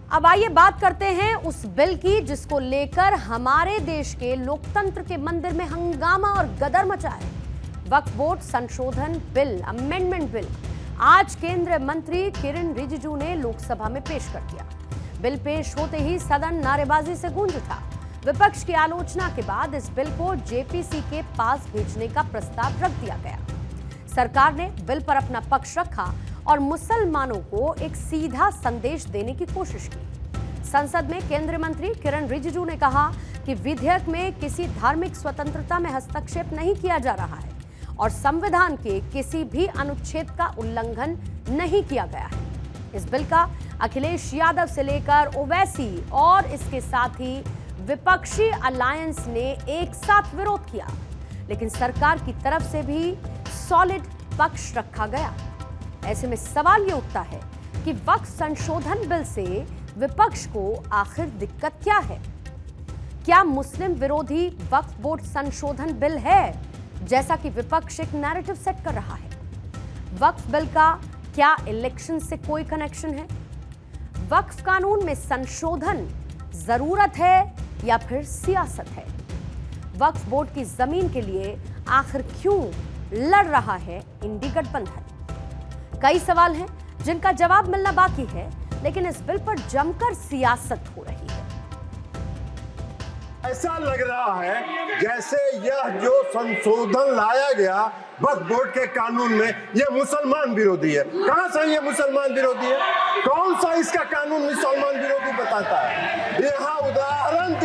अब आइए बात करते हैं उस बिल की जिसको लेकर हमारे देश के लोकतंत्र के मंदिर में हंगामा और गदर मचा है। वक्फ बोर्ड संशोधन बिल, अमेंडमेंट बिल आज केंद्रीय मंत्री किरण रिजिजू ने लोकसभा में पेश कर दिया। बिल पेश होते ही सदन नारेबाजी से गूंज उठा। विपक्ष की आलोचना के बाद इस बिल को जेपीसी के पास भेजने का प्रस्ताव रख दिया गया। सरकार ने बिल पर अपना पक्ष रखा और मुसलमानों को एक सीधा संदेश देने की कोशिश की। संसद में केंद्रीय मंत्री किरण रिजिजू ने कहा कि विधेयक में किसी धार्मिक स्वतंत्रता में हस्तक्षेप नहीं किया जा रहा है और संविधान के किसी भी अनुच्छेद का उल्लंघन नहीं किया गया है। इस बिल का अखिलेश यादव से लेकर ओवैसी और इसके साथ ही विपक्षी अलायंस ने एक साथ विरोध किया, लेकिन सरकार की तरफ से भी सॉलिड पक्ष रखा गया। ऐसे में सवाल ये उठता है कि वक्फ संशोधन बिल से विपक्ष को आखिर दिक्कत क्या है? क्या मुस्लिम विरोधी वक्फ बोर्ड संशोधन बिल है, जैसा कि विपक्ष एक नैरेटिव सेट कर रहा है? वक्फ बिल का क्या इलेक्शन से कोई कनेक्शन है? वक्फ कानून में संशोधन जरूरत है या फिर सियासत है? वक्फ बोर्ड की जमीन के लिए आखिर क्यों लड़ रहा है इंडी गठबंधन? कई सवाल हैं जिनका जवाब मिलना बाकी है, लेकिन इस बिल पर जमकर सियासत हो रही है। ऐसा लग रहा है जैसे यह जो संशोधन लाया गया वक्फ बोर्ड के कानून में, यह मुसलमान विरोधी है। कहां से ये मुसलमान विरोधी है? कौन सा इसका कानून मुसलमान विरोधी बताता है? यहाँ उदाहरण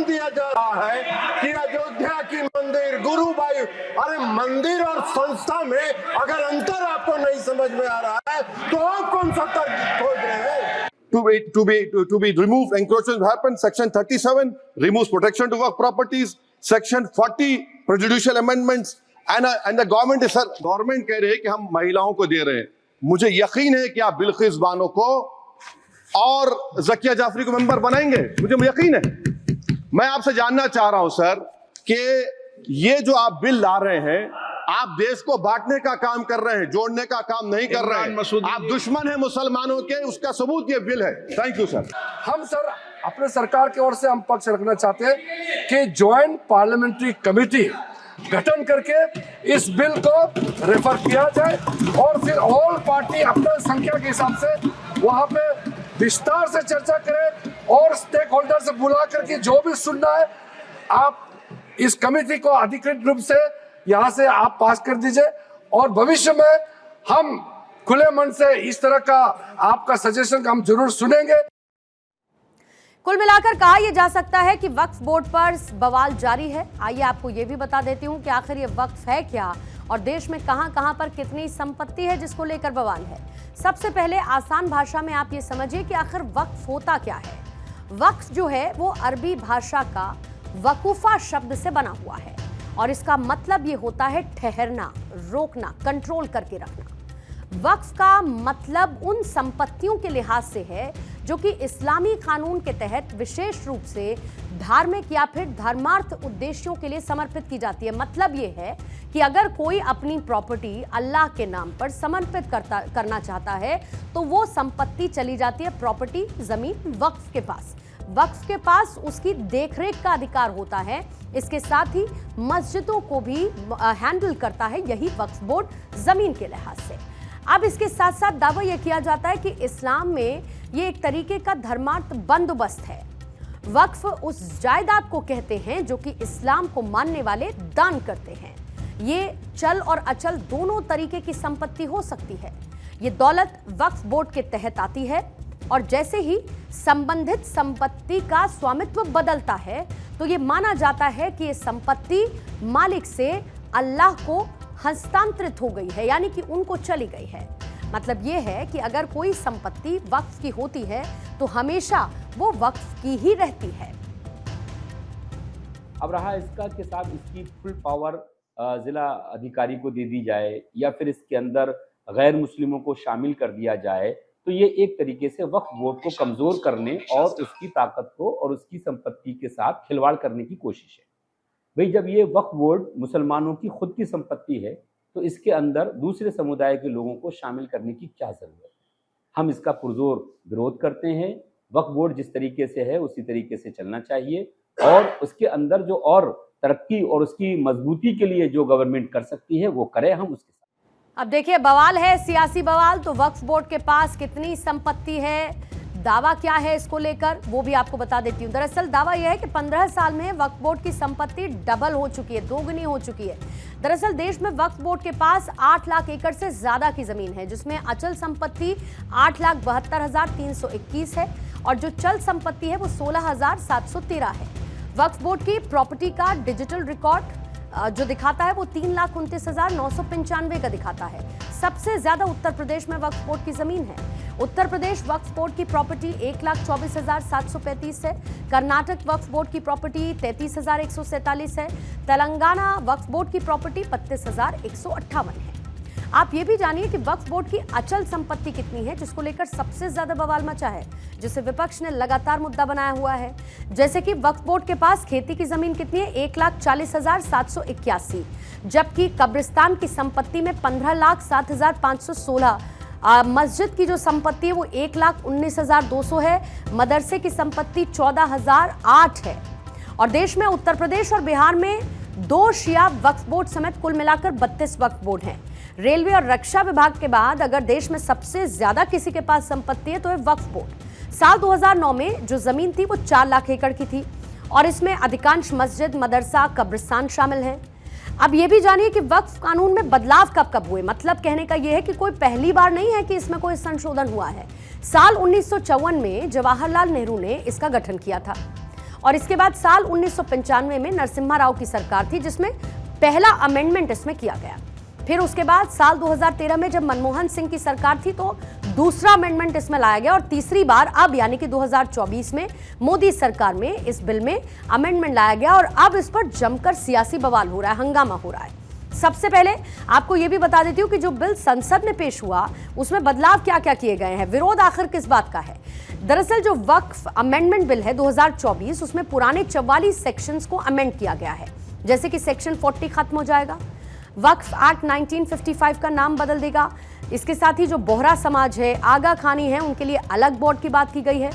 दिया जा रहा है कि अयोध्या की मंदिर गुरुबाई, अरे मंदिर और संस्था में अगर अंतर आपको नहीं समझ में आ रहा है तो आप कौन सा तर्क खोज रहे हैं? To be removed, encroachments happen. Section 37 removes protection to work properties. Section 40 prejudicial amendments. And the government is, sir, government कह रहे हैं कि हम महिलाओं को दे रहे हैं। मुझे यकीन है कि आप बिल्किस बानो को और जकिया जाफरी को मेंबर बनाएंगे, मुझे यकीन है। मैं आपसे जानना चाह रहा हूं सर कि ये जो आप बिल ला रहे हैं, आप देश को बांटने का काम कर रहे हैं, जोड़ने का काम नहीं कर रहे हैं। आप दुश्मन हैं मुसलमानों के, उसका सबूत ये बिल है। Thank you sir. हम सर अपने सरकार की ओर से हम पक्ष रखना चाहते हैं कि ज्वाइंट पार्लियामेंट्री कमेटी गठन करके इस बिल को रेफर किया जाए और फिर ऑल पार्टी अपने संख्या के हिसाब से वहां पे विस्तार से चर्चा करें और स्टेक होल्डर से बुला करके जो भी सुनना है आप इस कमेटी को अधिकृत रूप से यहाँ से आप पास कर दीजिए और भविष्य में हम खुले मन से इस तरह का आपका सजेशन हम जरूर सुनेंगे। कुल मिलाकर कहा यह जा सकता है कि वक्फ बोर्ड पर बवाल जारी है। आइए आपको यह भी बता देती हूं कि आखिर ये वक्फ है क्या और देश में कहां-कहां पर कितनी संपत्ति है जिसको लेकर बवाल है। सबसे पहले आसान भाषा में आप ये समझिए कि आखिर वक्फ होता क्या है। वक्फ जो है वो अरबी भाषा का वकूफा शब्द से बना हुआ है और इसका मतलब ये होता है ठहरना, रोकना, कंट्रोल करके रखना। वक्फ का मतलब उन संपत्तियों के लिहाज से है जो कि इस्लामी कानून के तहत विशेष रूप से धार्मिक या फिर धर्मार्थ उद्देश्यों के लिए समर्पित की जाती है। मतलब ये है कि अगर कोई अपनी प्रॉपर्टी अल्लाह के नाम पर समर्पित करना चाहता है तो वो संपत्ति चली जाती है, प्रॉपर्टी, जमीन वक्फ के पास। वक्फ के पास उसकी देखरेख का अधिकार होता है। इसके साथ ही मस्जिदों को भी हैंडल करता है यही वक्फ बोर्ड जमीन के लिहाज से। अब इसके साथ साथ दावा यह किया जाता है कि इस्लाम में ये एक तरीके का धर्मार्थ बंदोबस्त है। वक्फ उस जायदाद को कहते हैं जो कि इस्लाम को मानने वाले दान करते हैं। ये चल और अचल दोनों तरीके की संपत्ति हो सकती है। ये दौलत वक्फ बोर्ड के तहत आती है और जैसे ही संबंधित संपत्ति का स्वामित्व बदलता है तो ये माना जाता है कि ये संपत्ति मालिक से अल्लाह को हस्तांतरित हो गई है, यानी कि उनको चली गई है। मतलब ये है कि अगर कोई संपत्ति वक्फ की होती है तो हमेशा वो वक्फ की ही रहती है। अब रहा इसका कि साहब इसकी फुल पावर जिला अधिकारी को दे दी जाए या फिर इसके अंदर गैर मुस्लिमों को शामिल कर दिया जाए, तो ये एक तरीके से वक्फ बोर्ड को कमजोर करने और उसकी ताकत को और उसकी संपत्ति के साथ खिलवाड़ करने की कोशिश है। भाई जब ये वक्फ बोर्ड मुसलमानों की खुद की संपत्ति है तो इसके अंदर दूसरे समुदाय के लोगों को शामिल करने की क्या जरूरत है? हम इसका पुरजोर विरोध करते हैं। वक्फ बोर्ड जिस तरीके से है उसी तरीके से चलना चाहिए और उसके अंदर जो और तरक्की और उसकी मजबूती के लिए जो गवर्नमेंट कर सकती है वो करे, हम उसके साथ। अब देखिए, बवाल है, सियासी बवाल। तो वक्फ बोर्ड के पास कितनी संपत्ति है, दावा क्या है इसको लेकर, वो भी आपको बता देती हूँ। दरअसल दावा यह है कि 15 साल में वक्फ बोर्ड की संपत्ति डबल हो चुकी है, दोगुनी हो चुकी है। दरअसल देश में वक्फ बोर्ड के पास 8 लाख एकड़ से ज्यादा की जमीन है, जिसमें अचल संपत्ति 8,72,321 है और जो चल संपत्ति है वो 16,713 है। वक्फ बोर्ड की प्रॉपर्टी का डिजिटल रिकॉर्ड जो दिखाता है वो 3,29,995 का दिखाता है। सबसे ज्यादा उत्तर प्रदेश में वक्फ बोर्ड की जमीन है। उत्तर प्रदेश वक्फ बोर्ड की प्रॉपर्टी 1,24,735 है। कर्नाटक वक्फ बोर्ड की प्रॉपर्टी 33,147 है। तेलंगाना वक्फ बोर्ड की प्रॉपर्टी 32,158 है। आप ये भी जानिए कि वक्फ बोर्ड की अचल संपत्ति कितनी है, जिसको लेकर सबसे ज्यादा बवाल मचा है, जिसे विपक्ष ने लगातार मुद्दा बनाया हुआ है। जैसे कि वक्फ बोर्ड के पास खेती की जमीन कितनी है, 1,40,781, जबकि कब्रिस्तान की संपत्ति में 15,07,516, मस्जिद की जो संपत्ति है वो 1,19,200 है, मदरसे की संपत्ति 14,008 है। और देश में उत्तर प्रदेश और बिहार में 2 शिया वक्फ बोर्ड समेत कुल मिलाकर 32 वक्फ बोर्ड हैं। रेलवे और रक्षा विभाग के बाद अगर देश में सबसे ज्यादा किसी के पास संपत्ति है तो है वक्फ बोर्ड। साल 2009 में जो जमीन थी वो 4 लाख एकड़ की थी और इसमें अधिकांश मस्जिद, मदरसा, कब्रिस्तान शामिल हैं। अब ये भी जानिए कि वक्फ कानून में बदलाव कब कब हुए। मतलब कहने का यह है कि कोई पहली बार नहीं है कि इसमें कोई संशोधन हुआ है। साल 1954 में जवाहरलाल नेहरू ने इसका गठन किया था और इसके बाद साल 1995 में नरसिम्हा राव की सरकार थी, जिसमें पहला अमेंडमेंट इसमें किया गया। फिर उसके बाद साल 2013 में जब मनमोहन सिंह की सरकार थी तो दूसरा अमेंडमेंट इसमें लाया गया और तीसरी बार अब यानी कि 2024 में मोदी सरकार में इस बिल में अमेंडमेंट लाया गया और अब इस पर जमकर सियासी बवाल हो रहा है, हंगामा हो रहा है। सबसे पहले आपको यह भी बता देती हूं कि जो बिल संसद में पेश हुआ उसमें बदलाव क्या क्या किए गए हैं, विरोध आखिर किस बात का है। दरअसल जो वक्फ अमेंडमेंट बिल है 2024 उसमें पुराने 44 सेक्शंस को अमेंड किया गया है। जैसे कि सेक्शन 40 खत्म हो जाएगा, वक्फ एक्ट 1955 का नाम बदल देगा। इसके साथ ही जो बोहरा समाज है, आगा खानी है, उनके लिए अलग बोर्ड की बात की गई है।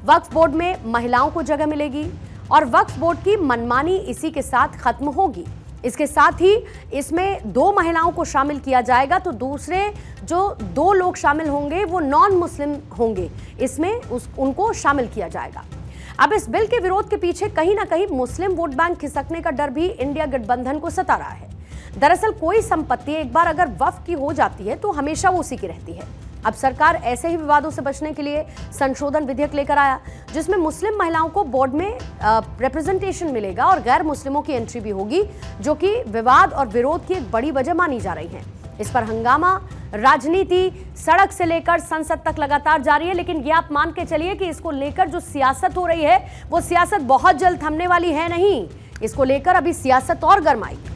वक्फ बोर्ड में महिलाओं को जगह मिलेगी और वक्फ बोर्ड की मनमानी इसी के साथ खत्म होगी। इसके साथ ही इसमें 2 महिलाओं को शामिल किया जाएगा तो दूसरे जो 2 लोग शामिल होंगे वो नॉन मुस्लिम होंगे, इसमें उनको शामिल किया जाएगा। अब इस बिल के विरोध के पीछे कहीं ना कहीं मुस्लिम वोट बैंक खिसकने का डर भी इंडिया गठबंधन को सता रहा है। दरअसल कोई संपत्ति एक बार अगर वक्फ की हो जाती है तो हमेशा वो उसी की रहती है। अब सरकार ऐसे ही विवादों से बचने के लिए संशोधन विधेयक लेकर आया जिसमें मुस्लिम महिलाओं को बोर्ड में रिप्रेजेंटेशन मिलेगा और गैर मुस्लिमों की एंट्री भी होगी, जो कि विवाद और विरोध की एक बड़ी वजह मानी जा रही है। इस पर हंगामा, राजनीति सड़क से लेकर संसद तक लगातार जारी है, लेकिन ये आप मान के चलिए कि इसको लेकर जो सियासत हो रही है वो सियासत बहुत जल्द थमने वाली है नहीं। इसको लेकर अभी सियासत और गर्माई।